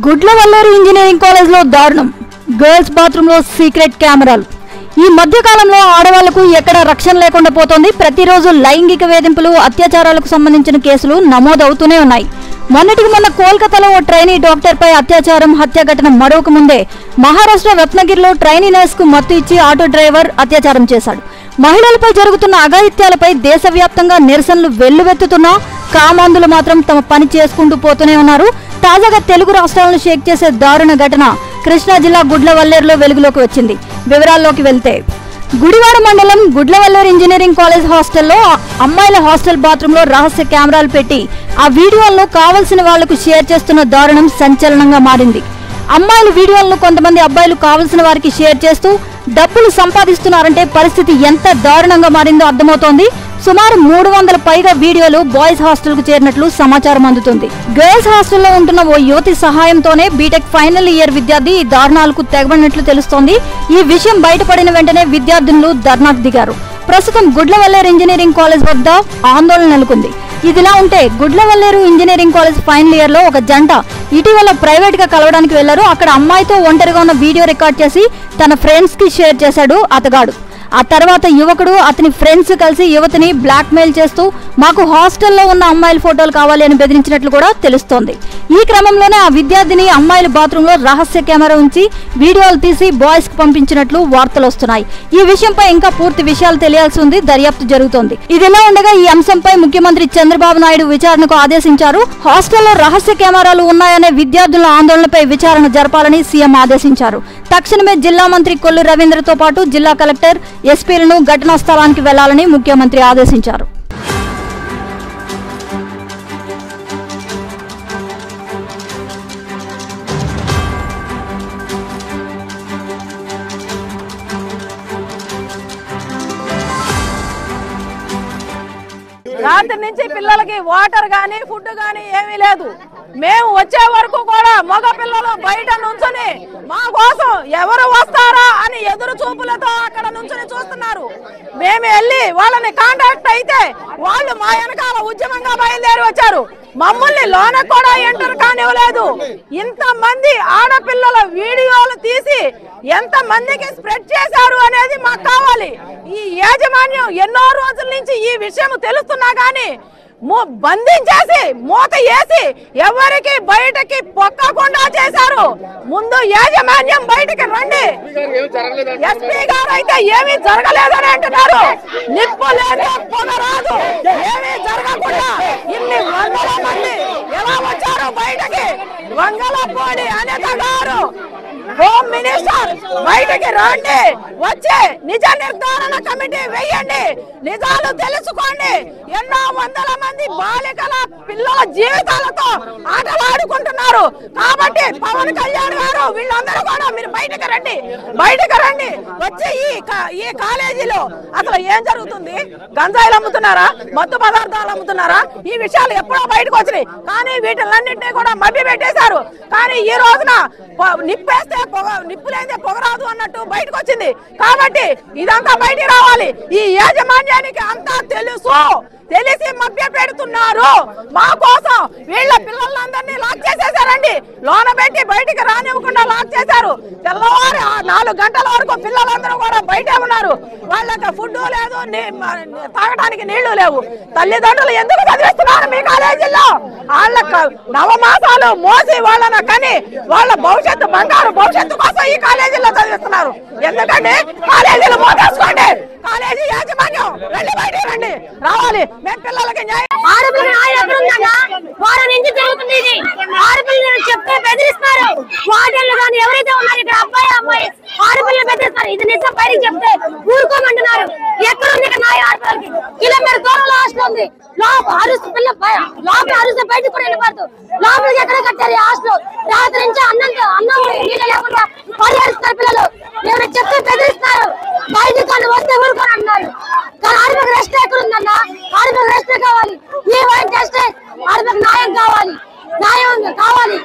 Gudlavalleru engineering college లో దారుణం. Girls bathroom లో సీక్రెట్ కెమెరాలు. ఈ మధ్య కాలంలో ఆడవాళ్లకు ఎక్కడ రక్షణ లేకుండా పోతోంది. ప్రతిరోజు లైంగిక వేధింపులు, అత్యాచారాలకు సంబంధించిన కేసులు నమోదవుతూనే ఉన్నాయి. మొన్నటికి మొన్న కోల్కతాలో ఓ ట్రైనీ డాక్టర్ పై అత్యాచారం, హత్య ఘటన మరొక ముందే మహారాష్ట్ర రత్నగిరిలో ట్రైనీ నర్స్ కు మత్తు ఇచ్చి ఆటో డ్రైవర్ అత్యాచారం చేశాడు. మహిళలపై జరుగుతున్న అఘాయిత్యాలపై దేశవ్యాప్తంగా నిరసనలు వెల్లువెత్తుతున్నా కామాంధులు మాత్రం తమ పని చేసుకుంటూ పోతూనే ఉన్నారు. తాజాగా తెలుగు రాష్ట్రాలను షేక్ చేసే దారుణ ఘటన కృష్ణా జిల్లా గుడ్లవల్లేరులో వెలుగులోకి వచ్చింది. వివరాల్లోకి వెళ్తే గుడివాడ మండలం గుడ్లవల్లేరు ఇంజనీరింగ్ కాలేజ్ హాస్టల్లో అమ్మాయిల హాస్టల్ బాత్రూమ్ లో రహస్య కెమెరాలు పెట్టి ఆ వీడియోలను కావలసిన వాళ్లకు షేర్ చేస్తున్న దారుణం సంచలనంగా మారింది. అమ్మాయిల వీడియోలను కొంతమంది అబ్బాయిలు కావలసిన వారికి షేర్ చేస్తూ డబ్బులు సంపాదిస్తున్నారంటే పరిస్థితి ఎంత దారుణంగా మారిందో అర్థమవుతోంది. సుమారు 300 పైగా వీడియోలు బాయ్స్ హాస్టల్ కు చేరినట్లు సమాచారం అందుతుంది. గర్ల్స్ హాస్టల్లో ఉంటున్న ఓ యువతి సహాయంతోనే బీటెక్ ఫైనల్ ఇయర్ విద్యార్థి ఈ దారుణాలకు తెగబడినట్లు తెలుస్తోంది. ఈ విషయం బయటపడిన వెంటనే విద్యార్థినులు ధర్నాకు దిగారు. ప్రస్తుతం గుడ్లవల్లేరు ఇంజనీరింగ్ కాలేజ్ వద్ద ఆందోళన నెలకొంది. ఇదిలా ఉంటే Gudlavalleru engineering college final year లో ఒక జంట ఇటీవల ప్రైవేట్ గా కలవడానికి వెళ్లారు. అక్కడ అమ్మాయితో ఒంటరిగా ఉన్న వీడియో రికార్డ్ చేసి తన ఫ్రెండ్స్ కి షేర్ చేశాడు అతగాడు. ఆ తర్వాత యువకుడు అతని ఫ్రెండ్స్ కలిసి యువతిని బ్లాక్ మెయిల్ చేస్తూ మాకు హాస్టల్లో ఉన్న అమ్మాయిల ఫోటోలు కావాలి అని బెదిరించినట్లు కూడా తెలుస్తోంది. ఈ క్రమంలోనే ఆ విద్యార్థిని అమ్మాయిల బాత్రూమ్ లో రహస్య కెమెరా ఉంచి వీడియోలు తీసి బాయ్స్ కు పంపించినట్లు వార్తలు వస్తున్నాయి. ఈ విషయంపై ఇంకా పూర్తి విషయాలు తెలియాల్సి ఉంది. దర్యాప్తు జరుగుతోంది. ఇదిలా ఉండగా ఈ అంశంపై ముఖ్యమంత్రి చంద్రబాబు నాయుడు విచారణకు ఆదేశించారు. హాస్టల్లో రహస్య కెమెరాలు ఉన్నాయనే విద్యార్థుల ఆందోళనపై విచారణ జరపాలని సీఎం ఆదేశించారు. తక్షణమే జిల్లా మంత్రి కొల్లు రవీంద్రతో పాటు జిల్లా కలెక్టర్, ఎస్పీలను ఘటనా స్థలానికి వెళ్లాలని ముఖ్యమంత్రి ఆదేశించారు. రాత్రి నుంచి పిల్లలకి వాటర్ గానీ ఫుడ్ గానీ ఏమీ లేదు. మేము వచ్చే వరకు కూడా మగ పిల్లలు బయట నుంచుని మా కోసం ఎవరు వస్తారా అని ఎదురు చూపులతో అక్కడ నుంచుని చూస్తున్నారు. మేము వెళ్ళి వాళ్ళని కాంటాక్ట్ అయితే వాళ్ళు మా వెనకాల ఉద్యమంగా బయలుదేరి వచ్చారు. మమ్మల్ని లోన కూడా ఎంటర్ కానివ్వలేదు. ఇంతమంది ఆడపిల్లల వీడియోలు తీసి ఎంత మందికి స్ప్రెడ్ చేశారు అనేది మాకు కావాలి. ఈ యాజమాన్యం ఎన్నో రోజుల నుంచి ఈ విషయం తెలుస్తున్నా గానీ బంధించేసి మూత వేసి ఎవరికి బయటకి పొక్కకుండా చేశారు. ముందు యాజమాన్యం బయటకి రండి. ఎస్పీ గారు అయితే ఏమీ జరగలేదని అంటున్నారు. నిప్పు లేదు, పొగ రాదు, ఏమీ జరగకుండా ఇన్ని వందల మంది ఎలా వచ్చారు బయటకి? వంగలపూడి అనిత గారు, హోమ్ మినిస్టర్ బయటకి రండి, వచ్చి నిజ నిర్ధారణ కమిటీ వేయండి, నిజాలు తెలుసుకోండి. ఎన్నో వందల మంది బాలికల పిల్లల జీవితాలతో ఆటలాడుకుంటున్నారు. కాబట్టి పవన్ కళ్యాణ్ గారు వీళ్ళందరూ కూడా మీరు బయటకు రండి, బయటకు రండి. వచ్చి ఈ కాలేజీలో అసలు ఏం జరుగుతుంది? గంజాయిలు అమ్ముతున్నారా, మత్తు పదార్థాలు అమ్ముతున్నారా? ఈ విషయాలు ఎప్పుడో బయటకు వచ్చినాయి. కానీ వీటిలన్నింటినీ కూడా మభ్య పెట్టేశారు. కానీ ఈ రోజున నిప్పేస్తే నిప్పు లేదే పొగరాదు అన్నట్టు బయటకు వచ్చింది. కాబట్టి ఇదంతా బయటికి రావాలి. ఈ యాజమాన్యానికి అంతా తెలుసు, తెలిసి మభ్య పెడుతున్నారు. మా కోసం వీళ్ళ పిల్లలందరినీ లాక్ చేసేసారండి. లోన పెట్టి బయటికి రానివ్వకుండా లాక్ చేశారు. తెల్లవారు 4 గంటల వరకు పిల్లలందరూ కూడా బయటే ఉన్నారు. వాళ్ళకి ఫుడ్ లేదు, తాగడానికి నీళ్లు లేవు. తల్లిదండ్రులు ఎందుకు చదివిస్తున్నారు మీ కాలేజీల్లో? వాళ్ళ నవమాసాలు మోసి వాళ్ళని కని వాళ్ళ భవిష్యత్తు, బంగారు భవిష్యత్తు కోసం ఈ కాలేజీల్లో చదివిస్తున్నారు. ఎందుకంటే కాలేజీలు మోసేసుకోండి. కాలేజీ యాజమాన్యం రండి, బయటికి రండి, రావాలి. మేము పిల్లలకి న్యాయం. ఆడపిల్లలు చెప్తే బెదిరిస్తారు. వాటర్లు కానీ ఎవరైతే ఉన్నారు ఇక్కడ అబ్బాయి అమ్మాయి ఆడపిల్లలు బెదిరిస్తారు. ఇది నిజం బయటకు చెప్తే ఊరుకోమంటున్నారు. ఎక్కడుంది ఇక్కడ న్యాయం? ఆడపిల్లలకి కిలోమీటర్ దూరంలో హాస్టల్ ఉంది. లోపల అరుస్తే బయటకు కూడా వెళ్ళిపోతారు. లోపలికి ఎక్కడ కట్టారు ఈ హాస్టల్? రాత్రి నుంచి అన్నం నీళ్ళు లేకుండా పరిహరిస్తారు పిల్లలు. ఏమైనా చెప్తే బెదిరిస్తారు. బయటకు కానీ వస్తే ఊరుకొని అంటున్నారు. కానీ ఆడపిల్లకి రెస్ట్ ఎక్కడుందన్నా? ఆడపిల్లకి రెస్ట్ కావాలి. ఈ వైట్ చేస్తే ఆడపిల్లకి న్యాయం కావాలి, న్యాయం కావాలి.